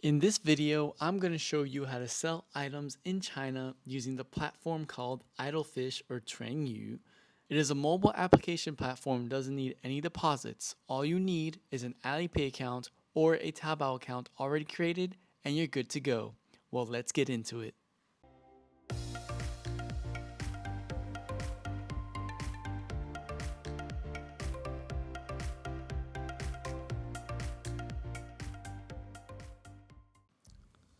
In this video, I'm going to show you how to sell items in China using the platform called Idlefish or Trengyu. It is a mobile application platform, doesn't need any deposits. All you need is an Alipay account or a Taobao account already created and you're good to go. Well, let's get into it.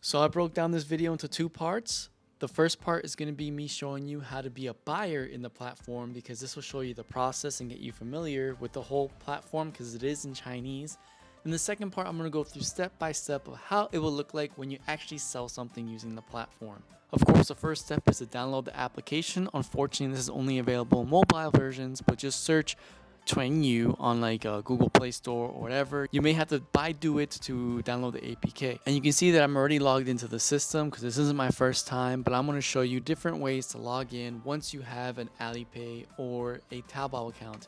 So I broke down this video into two parts. The first part is going to be me showing you how to be a buyer in the platform, because this will show you the process and get you familiar with the whole platform because it is in Chinese. In the second part, I'm going to go through step by step of how it will look like when you actually sell something using the platform. Of course, the first step is to download the application. Unfortunately, this is only available in mobile versions, but just search Trengyu on like a Google Play Store or whatever. You may have to do it to download the APK. And you can see that I'm already logged into the system because this isn't my first time, but I'm going to show you different ways to log in once you have an Alipay or a Taobao account.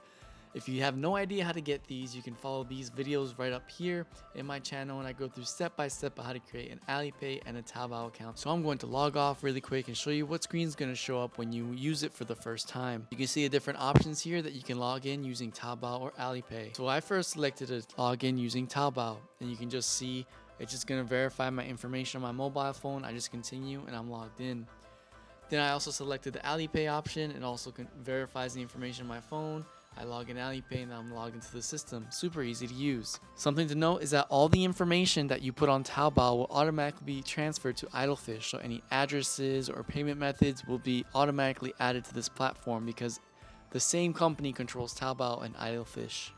If you have no idea how to get these, you can follow these videos right up here in my channel, and I go through step by step of how to create an Alipay and a Taobao account. So I'm going to log off really quick and show you what screen is going to show up when you use it for the first time. You can see the different options here that you can log in using Taobao or Alipay. So I first selected to log in using Taobao, and you can just see it's just going to verify my information on my mobile phone. I just continue and I'm logged in. Then I also selected the Alipay option, and also verifies the information on my phone. I log in Alipay and I'm logged into the system. Super easy to use. Something to note is that all the information that you put on Taobao will automatically be transferred to Idlefish. So any addresses or payment methods will be automatically added to this platform because the same company controls Taobao and Idlefish.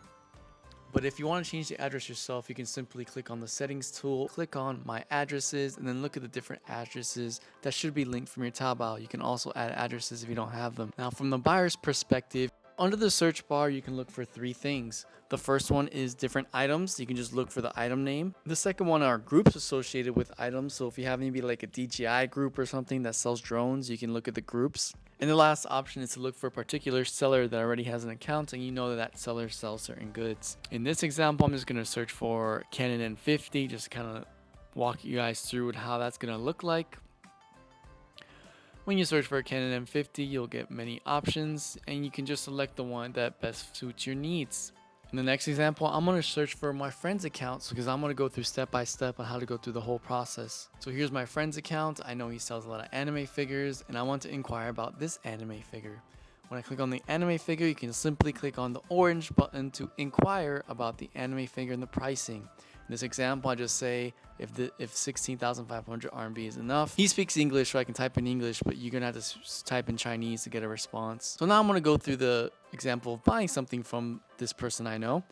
But if you want to change the address yourself, you can simply click on the settings tool, click on my addresses, and then look at the different addresses that should be linked from your Taobao. You can also add addresses if you don't have them. Now, from the buyer's perspective, under the search bar, you can look for three things. The first one is different items. You can just look for the item name. The second one are groups associated with items. So if you have maybe like a DJI group or something that sells drones, you can look at the groups. And the last option is to look for a particular seller that already has an account and you know that seller sells certain goods. In this example, I'm just going to search for Canon N50, just to kind of walk you guys through how that's going to look like. When you search for a Canon M50, you'll get many options, and you can just select the one that best suits your needs. In the next example, I'm going to search for my friend's account because I'm going to go through step by step on how to go through the whole process. So here's my friend's account. I know he sells a lot of anime figures, and I want to inquire about this anime figure. When I click on the anime figure, you can simply click on the orange button to inquire about the anime figure and the pricing. In this example, I just say if 16,500 RMB is enough. He speaks English, so I can type in English, but you're gonna have to type in Chinese to get a response. So now I'm gonna go through the example of buying something from this person I know.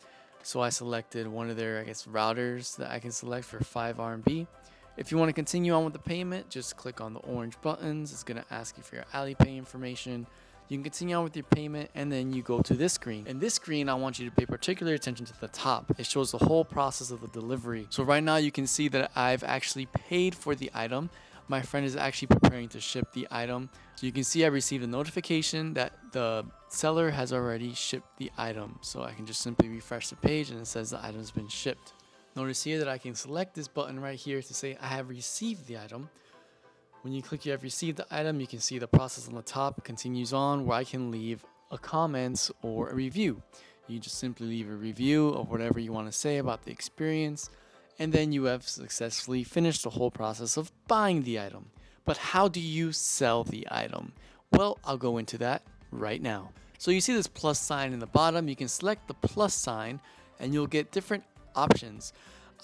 So I selected one of their, routers that I can select for 5 RMB. If you want to continue on with the payment, just click on the orange buttons. It's gonna ask you for your Alipay information. You can continue on with your payment, and then you go to this screen. In this screen, I want you to pay particular attention to the top. It shows the whole process of the delivery. So right now you can see that I've actually paid for the item. My friend is actually preparing to ship the item. So you can see I received a notification that the seller has already shipped the item. So I can just simply refresh the page and it says the item's been shipped. Notice here that I can select this button right here to say I have received the item. When you click you have received the item, you can see the process on the top continues on where I can leave a comment or a review. You just simply leave a review of whatever you want to say about the experience, and then you have successfully finished the whole process of buying the item. But how do you sell the item? Well, I'll go into that right now. So you see this plus sign in the bottom. You can select the plus sign and you'll get different options.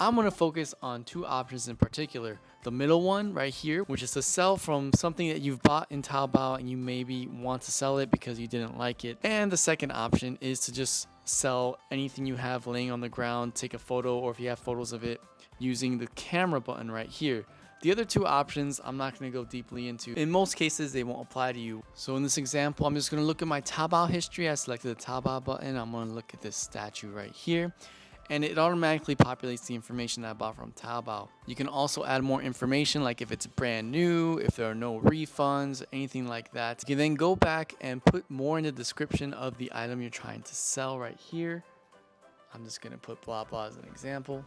I'm going to focus on two options in particular. The middle one right here, which is to sell from something that you've bought in Taobao and you maybe want to sell it because you didn't like it. And the second option is to just sell anything you have laying on the ground, take a photo, or if you have photos of it, using the camera button right here. The other two options I'm not going to go deeply into. In most cases, they won't apply to you. So in this example, I'm just going to look at my Taobao history. I selected the Taobao button. I'm going to look at this statue right here, and it automatically populates the information that I bought from Taobao. You can also add more information, like if it's brand new, if there are no refunds, anything like that. You can then go back and put more in the description of the item you're trying to sell right here. I'm just going to put blah blah as an example.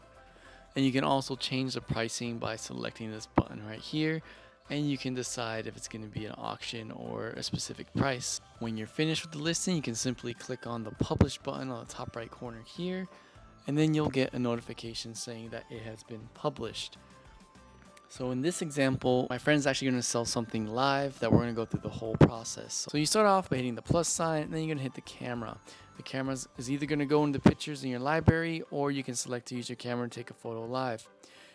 And you can also change the pricing by selecting this button right here, and you can decide if it's going to be an auction or a specific price. When you're finished with the listing, you can simply click on the publish button on the top right corner here, and then you'll get a notification saying that it has been published. So in this example, my friend's actually going to sell something live that we're going to go through the whole process. So you start off by hitting the plus sign, and then you're going to hit the camera. The camera is either going to go into pictures in your library, or you can select to use your camera and take a photo live.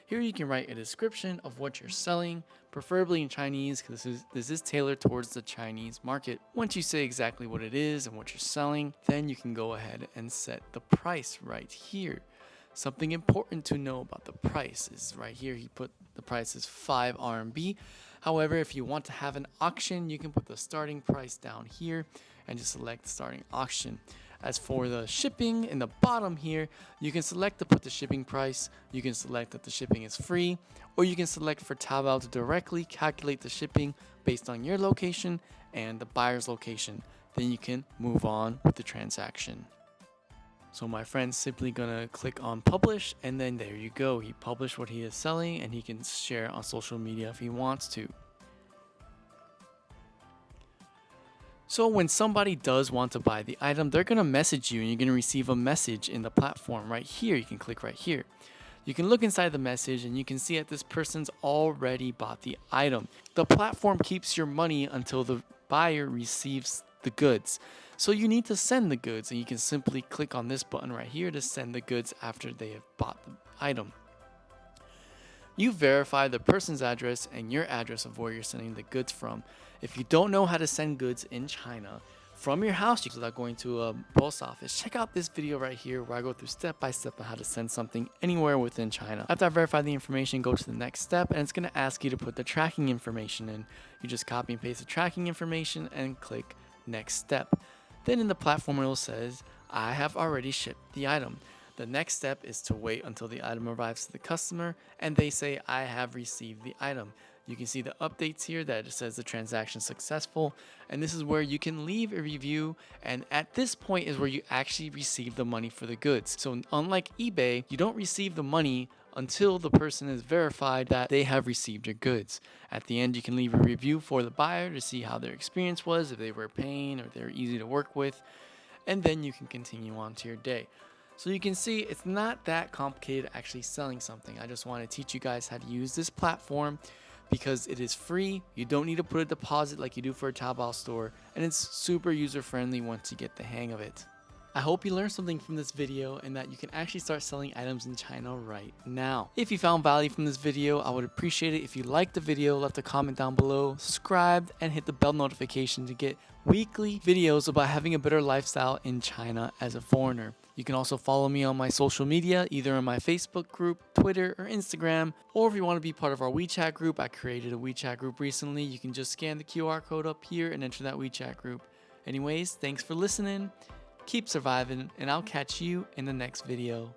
Here you can write a description of what you're selling, preferably in Chinese, because this is tailored towards the Chinese market. Once you say exactly what it is and what you're selling, then you can go ahead and set the price right here. Something important to know about the price is right here, he put the price is 5 RMB. However, if you want to have an auction, you can put the starting price down here and just select starting auction. As for the shipping in the bottom here, you can select to put the shipping price, you can select that the shipping is free, or you can select for Taobao to directly calculate the shipping based on your location and the buyer's location. Then you can move on with the transaction. So my friend's simply gonna click on publish, and then there you go. He published what he is selling, and he can share on social media if he wants to. So when somebody does want to buy the item, they're going to message you, and you're going to receive a message in the platform right here. You can click right here. You can look inside the message, and you can see that this person's already bought the item. The platform keeps your money until the buyer receives the goods. So you need to send the goods, and you can simply click on this button right here to send the goods after they have bought the item. You verify the person's address and your address of where you're sending the goods from. If you don't know how to send goods in China from your house without going to a post office, check out this video right here where I go through step by step on how to send something anywhere within China. After I verify the information, go to the next step, and it's going to ask you to put the tracking information in. You just copy and paste the tracking information and click next step. Then in the platform it will says, I have already shipped the item. The next step is to wait until the item arrives to the customer and they say, I have received the item. You can see the updates here that it says the transaction successful, and this is where you can leave a review, and at this point is where you actually receive the money for the goods. So unlike eBay, you don't receive the money until the person is verified that they have received your goods. At the end, you can leave a review for the buyer to see how their experience was, if they were a pain or they're easy to work with, and then you can continue on to your day. So you can see it's not that complicated actually selling something. I just want to teach you guys how to use this platform because it is free. You don't need to put a deposit like you do for a Taobao store, and it's super user friendly once you get the hang of it. I hope you learned something from this video and that you can actually start selling items in China right now. If you found value from this video, I would appreciate it if you liked the video, left a comment down below, subscribed, and hit the bell notification to get weekly videos about having a better lifestyle in China as a foreigner. You can also follow me on my social media, either on my Facebook group, Twitter, or Instagram. Or if you want to be part of our WeChat group, I created a WeChat group recently. You can just scan the QR code up here and enter that WeChat group. Anyways, thanks for listening. Keep surviving, and I'll catch you in the next video.